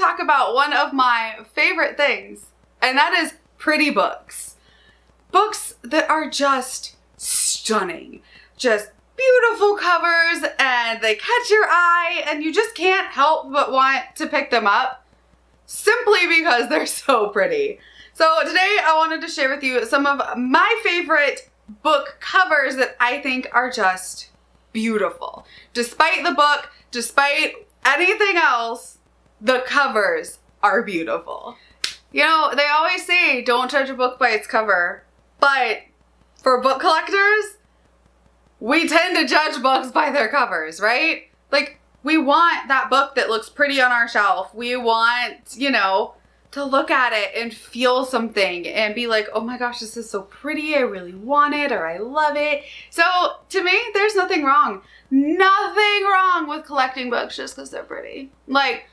talk about one of my favorite things, and that is pretty books. Books that are just stunning. Just beautiful covers, and they catch your eye, and you just can't help but want to pick them up simply because they're so pretty. So today I wanted to share with you some of my favorite book covers that I think are just beautiful. Despite the book, despite anything else, the covers are beautiful. You know, they always say don't judge a book by its cover, but for book collectors, we tend to judge books by their covers, right? Like, we want that book that looks pretty on our shelf. We want, you know, to look at it and feel something and be like, oh my gosh, this is so pretty. I really want it, or I love it. So to me, there's nothing wrong with collecting books just because they're pretty. Like,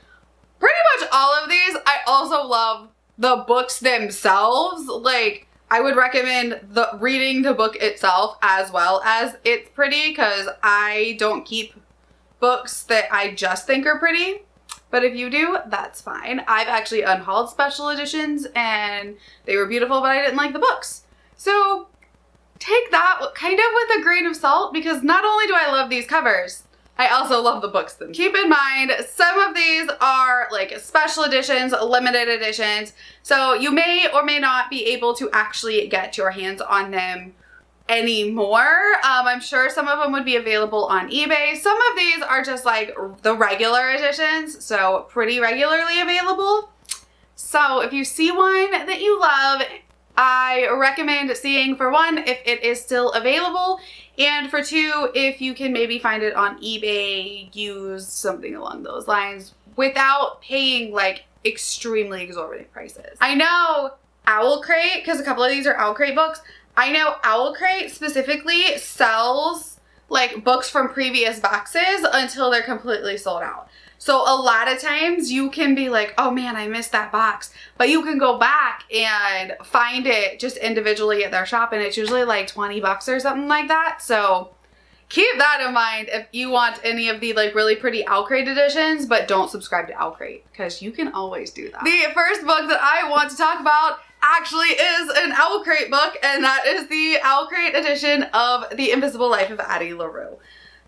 pretty much all of these. I also love the books themselves. Like, I would recommend reading the book itself as well as it's pretty, because I don't keep books that I just think are pretty. But if you do, that's fine. I've actually unhauled special editions and they were beautiful, but I didn't like the books. So take that kind of with a grain of salt, because not only do I love these covers, I also love the books them. Keep in mind, some of these are like special editions, limited editions, so you may or may not be able to actually get your hands on them anymore. I'm sure some of them would be available on eBay. Some of these are just like the regular editions, so pretty regularly available. So if you see one that you love, I recommend seeing, for one, if it is still available, and for two, if you can maybe find it on eBay, used, something along those lines, without paying like extremely exorbitant prices. I know Owl Crate, because a couple of these are Owl Crate books, I know Owl Crate specifically sells like books from previous boxes until they're completely sold out. So a lot of times you can be like, oh man, I missed that box. But you can go back and find it just individually at their shop, and it's usually like 20 bucks or something like that. So keep that in mind if you want any of the like really pretty Owl Crate editions, but don't subscribe to Owl Crate, because you can always do that. The first book that I want to talk about actually is an Owl Crate book, and that is the Owl Crate edition of The Invisible Life of Addie LaRue.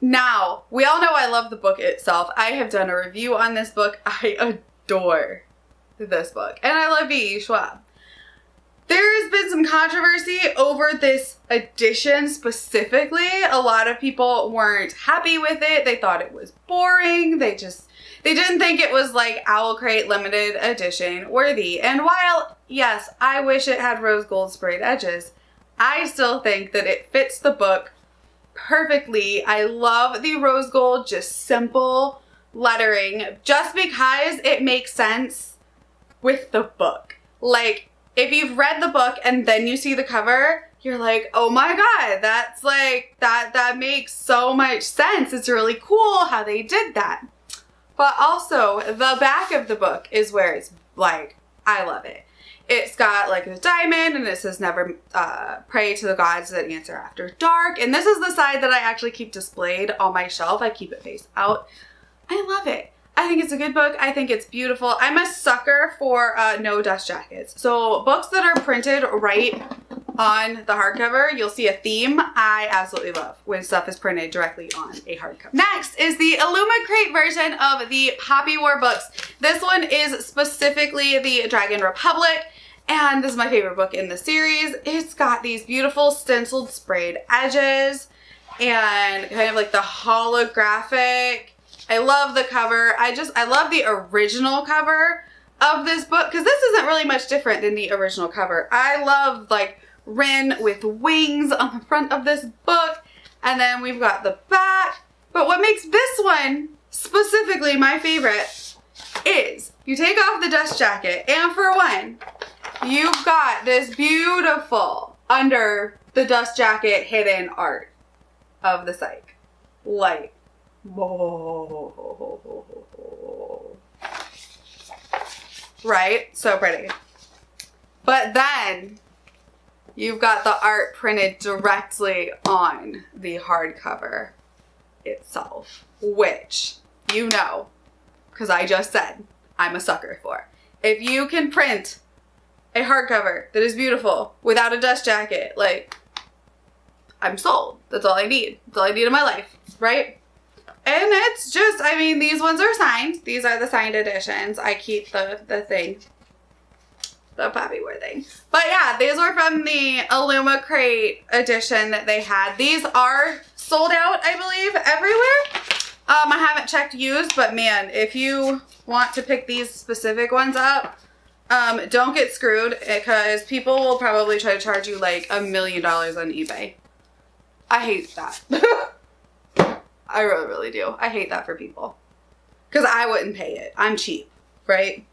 Now, we all know I love the book itself. I have done a review on this book. I adore this book, and I love V.E. Schwab. There's been some controversy over this edition specifically. A lot of people weren't happy with it. They thought it was boring. They didn't think it was like Owl Crate limited edition worthy. And while, yes, I wish it had rose gold sprayed edges, I still think that it fits the book perfectly. I love the rose gold, just simple lettering, just because it makes sense with the book. Like, if you've read the book and then you see the cover, you're like, oh my god, that's like, that makes so much sense. It's really cool how they did that. But also, the back of the book is where it's like, I love it. It's got like a diamond, and it says never pray to the gods that answer after dark. And this is the side that I actually keep displayed on my shelf. I keep it face out. I love it. I think it's a good book. I think it's beautiful. I'm a sucker for no dust jackets. So books that are printed right on the hardcover, you'll see a theme. I absolutely love when stuff is printed directly on a hardcover. Next is the Illuma Crate version of the Poppy War books. This one is specifically the Dragon Republic, and this is my favorite book in the series. It's got these beautiful stenciled sprayed edges and kind of like the holographic. I love the cover. I love the original cover of this book, because this isn't really much different than the original cover. I love like Ren with wings on the front of this book, and then we've got the back. But what makes this one specifically my favorite is you take off the dust jacket, and for one, you've got this beautiful under the dust jacket hidden art of the psych. Like, whoa. Right? So pretty. But then you've got the art printed directly on the hardcover itself, which, you know, because I just said I'm a sucker for. If you can print a hardcover that is beautiful without a dust jacket, like, I'm sold. That's all I need. That's all I need in my life, right? And it's just, I mean, these ones are signed. These are the signed editions. I keep the thing. The Poppyware thing. But yeah, these were from the Illuma Crate edition that they had. These are sold out, I believe, everywhere. I haven't checked used, but man, if you want to pick these specific ones up, don't get screwed, because people will probably try to charge you like $1 million on eBay. I hate that. I really, really do. I hate that for people. Because I wouldn't pay it. I'm cheap, right?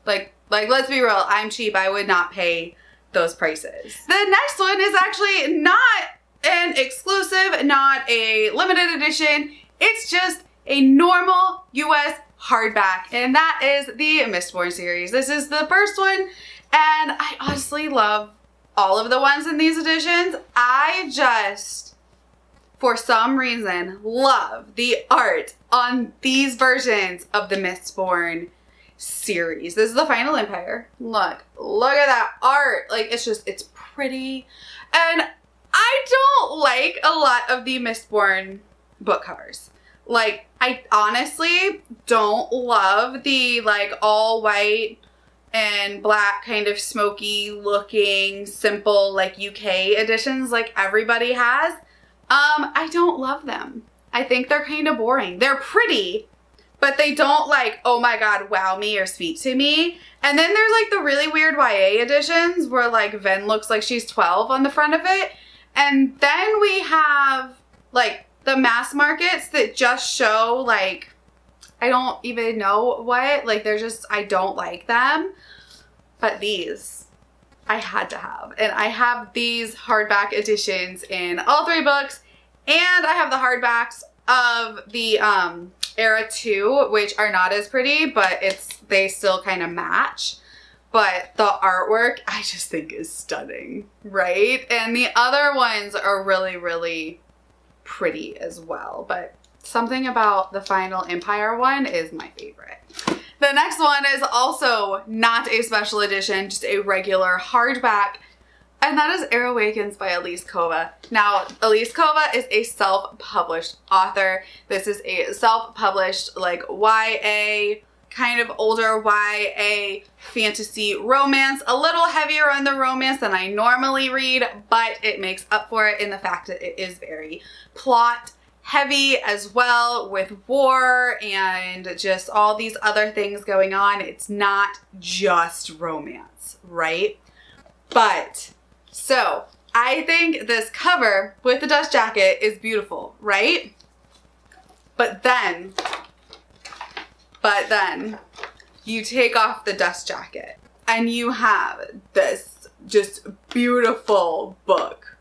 Like, let's be real. I'm cheap. I would not pay those prices. The next one is actually not an exclusive, not a limited edition. It's just a normal US hardback, and that is the Mistborn series. This is the first one, and I honestly love all of the ones in these editions. I just, for some reason, love the art on these versions of the Mistborn series. This is the Final Empire. Look at that art. Like, it's pretty. And I don't like a lot of the Mistborn book covers. Like, I honestly don't love the like all white and black kind of smoky looking simple like UK editions like everybody has. I don't love them. I think they're kind of boring. They're pretty, but they don't like, oh my god, wow me or speak to me. And then there's like the really weird YA editions where like Ven looks like she's 12 on the front of it. And then we have like the mass markets that just show like, I don't even know what, like they're just, I don't like them. But these I had to have. And I have these hardback editions in all 3 books. And I have the hardbacks of the Era 2, which are not as pretty, but they still kind of match. But the artwork, I just think is stunning, right? And the other ones are really, really pretty as well. But something about the Final Empire one is my favorite. The next one is also not a special edition, just a regular hardback. And that is Awakens by Elise Kova. Now, Elise Kova is a self-published author. This is a self-published, like, YA, kind of older YA fantasy romance. A little heavier on the romance than I normally read, but it makes up for it in the fact that it is very plot heavy as well, with war and just all these other things going on. It's not just romance, right? But so I think this cover with the dust jacket is beautiful, right? But then you take off the dust jacket and you have this just beautiful book,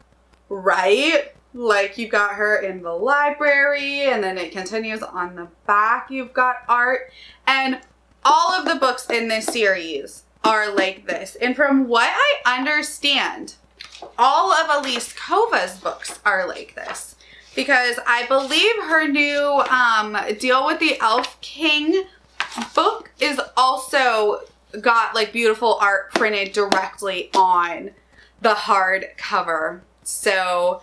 right? Like, you've got her in the library, and then it continues on the back. You've got art, and all of the books in this series are like this. And from what I understand, all of Elise Kova's books are like this, because I believe her new Deal with the Elf King book is also got like beautiful art printed directly on the hardcover. So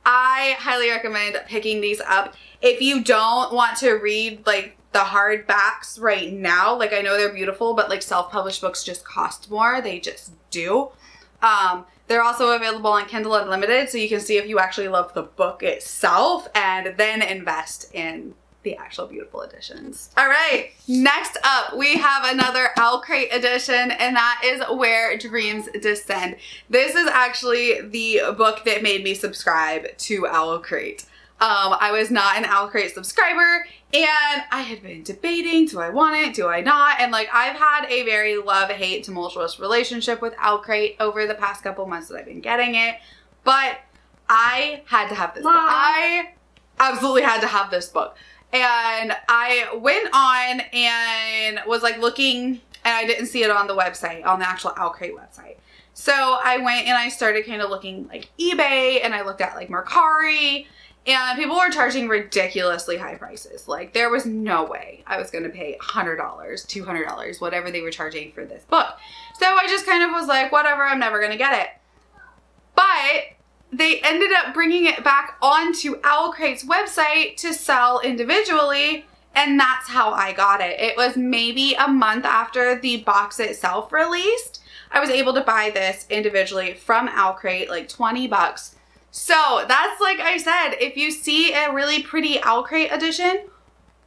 I highly recommend picking these up. If you don't want to read like the hardbacks right now, like I know they're beautiful, but like self-published books just cost more. They just do. They're also available on Kindle Unlimited, so you can see if you actually love the book itself and then invest in the actual beautiful editions. All right, next up we have another Owl Crate edition, and that is Where Dreams Descend. This is actually the book that made me subscribe to Owl Crate. I was not an Owl Crate subscriber, and I had been debating, do I want it, do I not? And like, I've had a very love-hate tumultuous relationship with Owl Crate over the past couple months that I've been getting it, but I had to have this book. I absolutely had to have this book. And I went on and was like looking, and I didn't see it on the website, on the actual Owl Crate website. So I went and I started kind of looking like eBay, and I looked at like Mercari, And people were charging ridiculously high prices. Like, there was no way I was going to pay $100, $200, whatever they were charging for this book. So I just kind of was like, whatever, I'm never going to get it. But they ended up bringing it back onto Owlcrate's website to sell individually. And that's how I got it. It was maybe a month after the box itself released. I was able to buy this individually from Owlcrate, like 20 bucks. So that's, like I said, if you see a really pretty Owlcrate edition,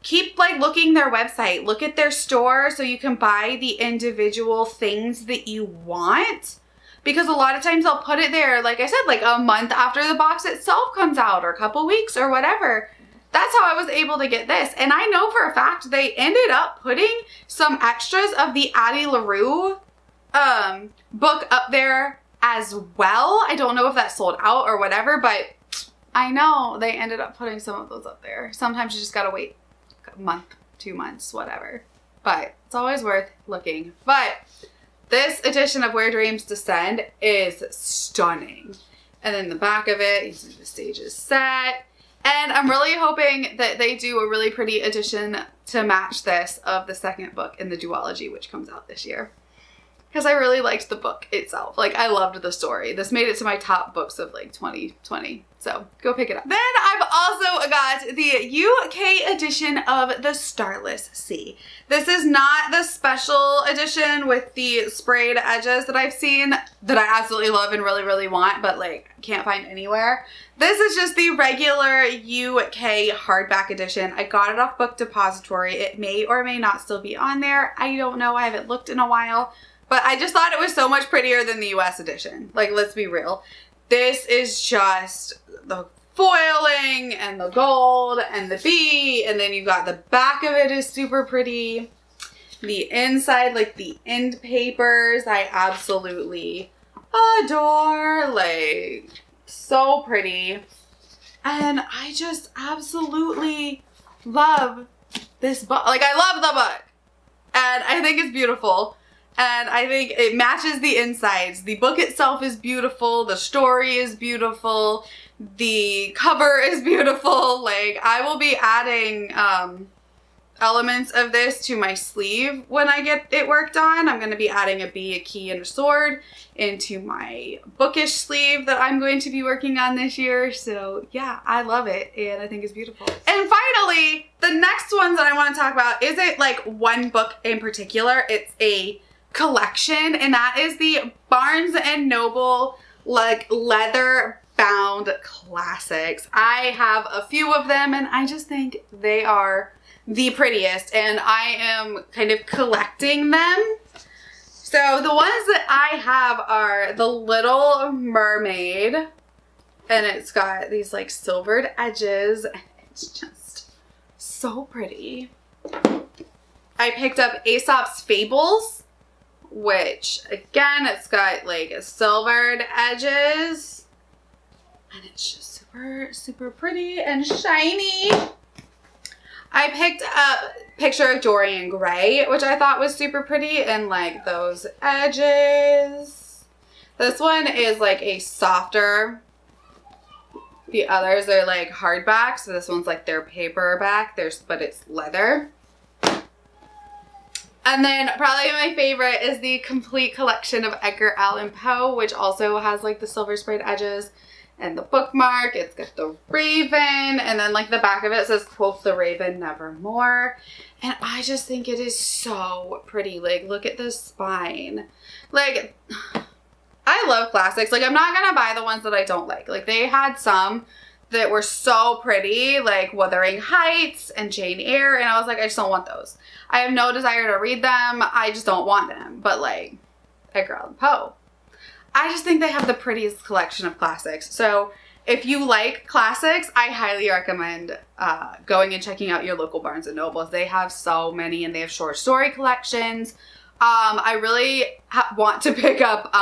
keep like looking their website, look at their store so you can buy the individual things that you want. Because a lot of times they'll put it there, like I said, like a month after the box itself comes out or a couple weeks or whatever. That's how I was able to get this. And I know for a fact they ended up putting some extras of the Addie LaRue book up there as well. I don't know if that sold out or whatever, but I know they ended up putting some of those up there. Sometimes you just gotta wait a month, 2 months, whatever. But it's always worth looking. But this edition of Where Dreams Descend is stunning. And then the back of it, you see the stage is set. And I'm really hoping that they do a really pretty edition to match this of the second book in the duology, which comes out this year. Because I really liked the book itself. Like, I loved the story. This made it to my top books of like 2020. So go pick it up. Then I've also got the UK edition of the Starless C. This is not the special edition with the sprayed edges that I've seen that I absolutely love and really, really want, but like can't find anywhere. This is just the regular UK hardback edition. I got it off Book Depository. It may or may not still be on there. I don't know. I haven't looked in a while. But I just thought it was so much prettier than the US edition. Like, let's be real. This is just the foiling and the gold and the bee. And then you got the back of it is super pretty. The inside, like the end papers, I absolutely adore. Like, so pretty. And I just absolutely love this book. Like, I love the book. And I think it's beautiful. And I think it matches the insides. The book itself is beautiful. The story is beautiful. The cover is beautiful. Like, I will be adding elements of this to my sleeve when I get it worked on. I'm going to be adding a bee, a key, and a sword into my Bookish sleeve that I'm going to be working on this year. So yeah, I love it and I think it's beautiful. And finally, the next ones that I want to talk about isn't like one book in particular. It's a collection, and that is the Barnes & Noble like leather bound classics. I have a few of them and I just think they are the prettiest, and I am kind of collecting them. So the ones that I have are the Little Mermaid, and it's got these like silvered edges, and it's just so pretty. I picked up Aesop's Fables, which again, it's got like silvered edges, and it's just super, super pretty and shiny. I picked up Picture of Dorian Gray, which I thought was super pretty, and like those edges. This one is like a softer. The others are like hardback, so this one's like their paperback, but it's leather. And then probably my favorite is the complete collection of Edgar Allan Poe, which also has like the silver sprayed edges and the bookmark. It's got the raven, and then like the back of it says, quote the raven nevermore. And I just think it is so pretty. Like, look at the spine. Like, I love classics. Like, I'm not gonna buy the ones that I don't like. Like, they had some that were so pretty, like Wuthering Heights and Jane Eyre, and I was like, I just don't want those. I have no desire to read them. I just don't want them. But like Edgar Allan Poe, I just think they have the prettiest collection of classics. So if you like classics, I highly recommend going and checking out your local Barnes & Nobles. They have so many, and they have short story collections. I really want to pick up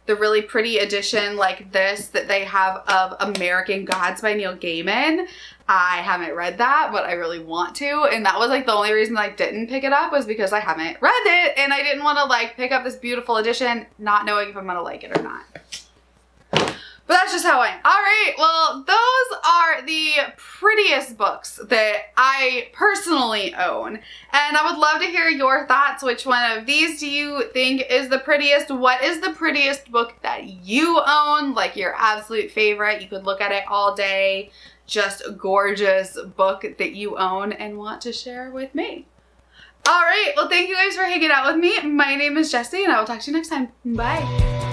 the really pretty edition like this that they have of American Gods by Neil Gaiman. I haven't read that, but I really want to. And that was like the only reason I didn't pick it up, was because I haven't read it and I didn't want to like pick up this beautiful edition not knowing if I'm going to like it or not. But that's just how I am. All right, well, those are the prettiest books that I personally own. And I would love to hear your thoughts. Which one of these do you think is the prettiest? What is the prettiest book that you own? Like your absolute favorite. You could look at it all day. Just a gorgeous book that you own and want to share with me. All right, well, thank you guys for hanging out with me. My name is Jessie, and I will talk to you next time. Bye.